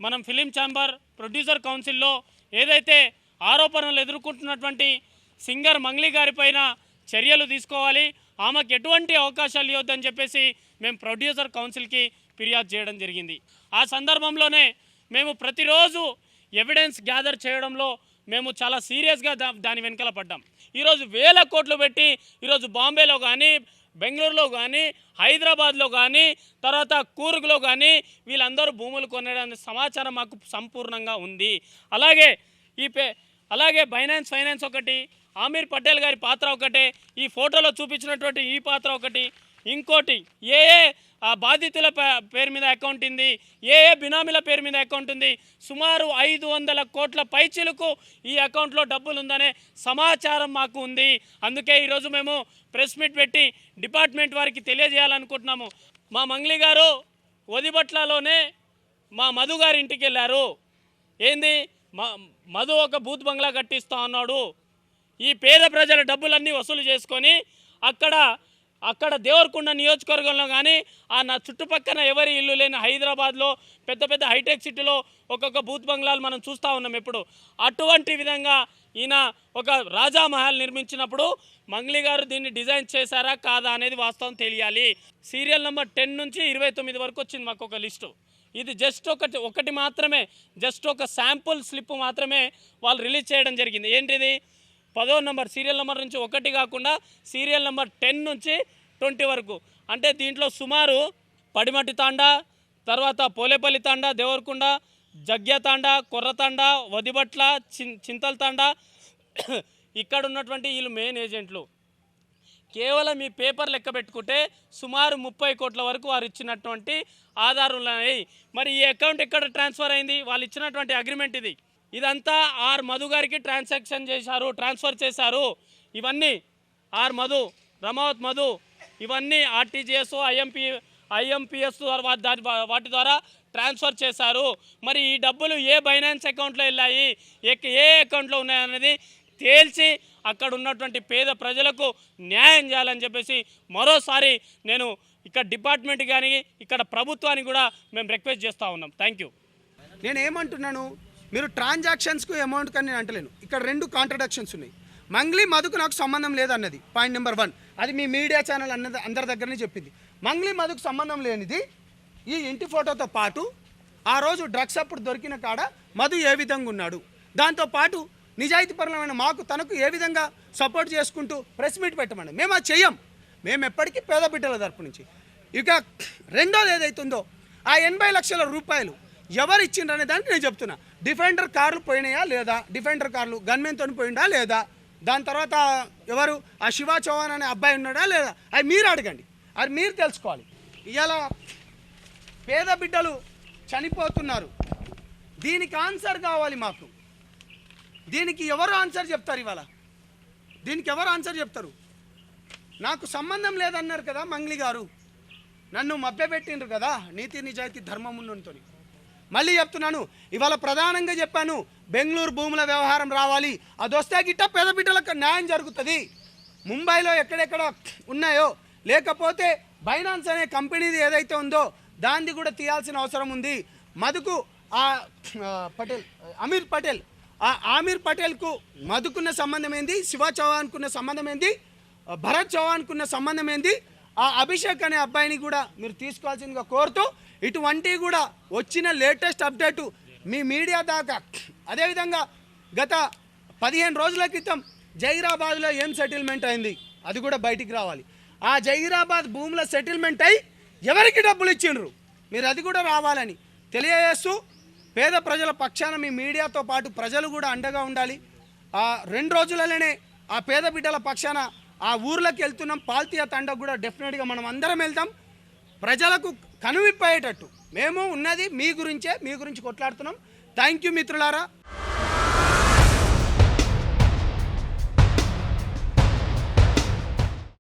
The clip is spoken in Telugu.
మనం ఫిలిం ఛాంబర్ ప్రొడ్యూసర్ కౌన్సిల్లో ఏదైతే ఆరోపణలు ఎదుర్కొంటున్నటువంటి సింగర్ మంగ్లీ గారిపైన చర్యలు తీసుకోవాలి, ఆమెకు ఎటువంటి అవకాశాలు ఇవ్వద్దని చెప్పేసి మేము ప్రొడ్యూసర్ కౌన్సిల్కి ఫిర్యాదు చేయడం జరిగింది. ఆ సందర్భంలోనే మేము ప్రతిరోజు ఎవిడెన్స్ గ్యాదర్ చేయడంలో మేము చాలా సీరియస్గా దాని వెనకాల పడ్డాం. ఈరోజు వేల కోట్లు పెట్టి ఈరోజు బాంబేలో కానీ, బెంగళూరులో కానీ, హైదరాబాద్లో కానీ, తర్వాత కూర్గ్లో కానీ వీళ్ళందరూ భూములు కొనడానికి సమాచారం మాకు సంపూర్ణంగా ఉంది. అలాగే బైనాన్స్ ఫైనాన్స్ ఒకటి, ఆమీర్ పటేల్ గారి పాత్ర ఒకటే, ఈ ఫోటోలో చూపించినటువంటి ఈ పాత్ర ఒకటి, ఇంకోటి ఏ బాధితుల పేరు మీద అకౌంట్ ఉంది, ఏ బినామీల పేరు మీద అకౌంట్ ఉంది, సుమారు 500 కోట్ల పైచిలకు ఈ అకౌంట్లో డబ్బులు ఉందనే సమాచారం మాకు ఉంది. అందుకే ఈరోజు మేము ప్రెస్ మీట్ పెట్టి డిపార్ట్మెంట్ వారికి తెలియజేయాలనుకుంటున్నాము. మా మంగ్లీ గారు వదిబట్లలోనే మా మధు గారి ఇంటికి వెళ్ళారు. ఏంది మధు ఒక బూత్ బంగ్లా కట్టిస్తా ఉన్నాడు, ఈ పేద ప్రజల డబ్బులన్నీ వసూలు చేసుకొని అక్కడ దేవరకొండ నియోజకవర్గంలో కానీ నా చుట్టుపక్కల ఎవరి ఇల్లు లేని హైదరాబాద్లో పెద్ద పెద్ద హైటెక్ సిటీలో ఒక్కొక్క బూత్ బంగ్లాలు మనం చూస్తూ ఉన్నాం. ఎప్పుడు అటువంటి విధంగా ఈయన ఒక రాజా మహల్ నిర్మించినప్పుడు మంగ్లీ గారు దీన్ని డిజైన్ చేశారా కాదా అనేది వాస్తవం తెలియాలి. సీరియల్ నెంబర్ 10 నుంచి 29 వరకు వచ్చింది మాకు ఒక లిస్టు. ఇది జస్ట్ ఒకటి మాత్రమే, జస్ట్ ఒక శాంపుల్ స్లిప్ మాత్రమే వాళ్ళు రిలీజ్ చేయడం జరిగింది. ఏంటిది 10వ నెంబర్ సీరియల్ నెంబర్ నుంచి 1 కాకుండా సీరియల్ నెంబర్ 10 నుంచి 20 వరకు. అంటే దీంట్లో సుమారు పడిమట్టి తాండా, తర్వాత పోలేపల్లి తాండా, దేవరకొండ, జగ్య తాండా, కొర్ర తాండా, వదిబట్ల, చింతల తాండా, ఇక్కడ ఉన్నటువంటి వీళ్ళు మెయిన్ ఏజెంట్లు. కేవలం ఈ పేపర్ లెక్క పెట్టుకుంటే సుమారు 30 కోట్ల వరకు వారు ఇచ్చినటువంటి ఆధారాలు ఉన్నాయి. మరి ఈ అకౌంట్ ఎక్కడ ట్రాన్స్ఫర్ అయింది? వాళ్ళు ఇచ్చినటువంటి అగ్రిమెంట్ ఇది. ఇదంతా మధు గారికి ట్రాన్స్ఫర్ చేశారు. ఇవన్నీ మధు, రమావత్ మధు, ఇవన్నీ ఆర్టీజీఎస్, ఐఎంపిఎస్ వాటి ద్వారా ట్రాన్స్ఫర్ చేశారు. మరి ఈ డబ్బులు ఏ బైనాన్స్ అకౌంట్లో వెళ్ళాయి, ఏ అకౌంట్లో ఉన్నాయనేది తేల్చి అక్కడ ఉన్నటువంటి పేద ప్రజలకు న్యాయం చేయాలని చెప్పేసి మరోసారి నేను ఇక్కడ డిపార్ట్మెంట్ కానీ ఇక్కడ ప్రభుత్వానికి కూడా మేము రిక్వెస్ట్ చేస్తూ ఉన్నాం. Thank you. నేను ఏమంటున్నాను, మీరు ట్రాన్సాక్షన్స్కు అమౌంట్ కానీ నేను అంటలేను. ఇక్కడ 2 కాంట్రడిక్షన్స్ ఉన్నాయి. మంగ్లీ మధుకు నాకు సంబంధం లేదన్నది పాయింట్ నెంబర్ 1. అది మీ మీడియా ఛానల్ అందరి దగ్గరనే చెప్పింది. మంగ్లీ మధుకు సంబంధం లేనిది ఈ ఇంటి ఫోటోతో పాటు ఆ రోజు డ్రగ్స్ అప్పుడు దొరికిన కాడ మధు ఏ విధంగా ఉన్నాడు, దాంతోపాటు నిజాయితీపరమైన మాకు తనకు ఏ విధంగా సపోర్ట్ చేసుకుంటూ ప్రెస్ మీట్ పెట్టమని మేము అది చెయ్యం. మేము ఎప్పటికీ పేద బిడ్డల తరపు నుంచి. ఇక రెండోది ఏదైతుందో ఆ 80 లక్షల రూపాయలు ఎవరు ఇచ్చిండ్రనే దానికి నేను చెప్తున్నా. డిఫెండర్ కార్లు పోయినాయా లేదా, డిఫెండర్ కార్లు గన్మెన్తో పోయిందా లేదా, దాని తర్వాత ఎవరు ఆ శివ చౌహాన్ అనే అబ్బాయి ఉన్నాడా లేదా, అది మీరు అడగండి, అది మీరు తెలుసుకోవాలి. ఇవాళ పేద బిడ్డలు చనిపోతున్నారు, దీనికి ఆన్సర్ కావాలి మాకు. దీనికి ఎవరు ఆన్సర్ చెప్తారు? ఇవాళ దీనికి ఎవరు ఆన్సర్ చెప్తారు? నాకు సంబంధం లేదన్నారు కదా మంగ్లీ గారు, నన్ను మభ్యపెట్టిండ్రు కదా నీతి నిజాయితీ ధర్మం ఉన్నతో. మళ్ళీ చెప్తున్నాను, ఇవాళ ప్రధానంగా చెప్పాను, బెంగళూరు భూముల వ్యవహారం రావాలి, అది వస్తే గిట్ట పేద బిడ్డలకు న్యాయం జరుగుతుంది. ముంబైలో ఎక్కడెక్కడ ఉన్నాయో, లేకపోతే బైనాన్స్ అనే కంపెనీది ఏదైతే ఉందో దాన్ని కూడా తీయాల్సిన అవసరం ఉంది. మధుకు ఆమీర్ పటేల్కు మధుకున్న సంబంధం ఏంది, శివ చౌహాన్కున్న సంబంధం ఏంది, భరత్ చౌహాన్కున్న సంబంధం ఏంది, ఆ అభిషేక్ అనే అబ్బాయిని కూడా మీరు తీసుకోవాల్సిందిగా కోరుతూ, ఇటువంటివి కూడా వచ్చిన లేటెస్ట్ అప్డేటు మీ మీడియా దాకా. అదేవిధంగా గత 15 రోజుల క్రితం జహీరాబాద్లో ఏం సెటిల్మెంట్ అయింది అది కూడా బయటికి రావాలి. ఆ జహీరాబాద్ భూముల సెటిల్మెంట్ అయి ఎవరికి డబ్బులు ఇచ్చిండ్రు మీరు అది కూడా రావాలని తెలియజేస్తూ, పేద ప్రజల పక్షాన మీ మీడియాతో పాటు ప్రజలు కూడా అండగా ఉండాలి. 2 రోజులలోనే ఆ పేద బిడ్డల పక్షాన ఆ ఊర్లోకి వెళ్తున్నాం. పాల్తీయ తండకు కూడా డెఫినెట్గా మనం అందరం వెళ్తాం. ప్రజలకు కనువిప్పయ్యేటట్టు మేము ఉన్నది మీ గురించే, మీ గురించి కొట్లాడుతున్నాం. థ్యాంక్ యూ మిత్రులారా.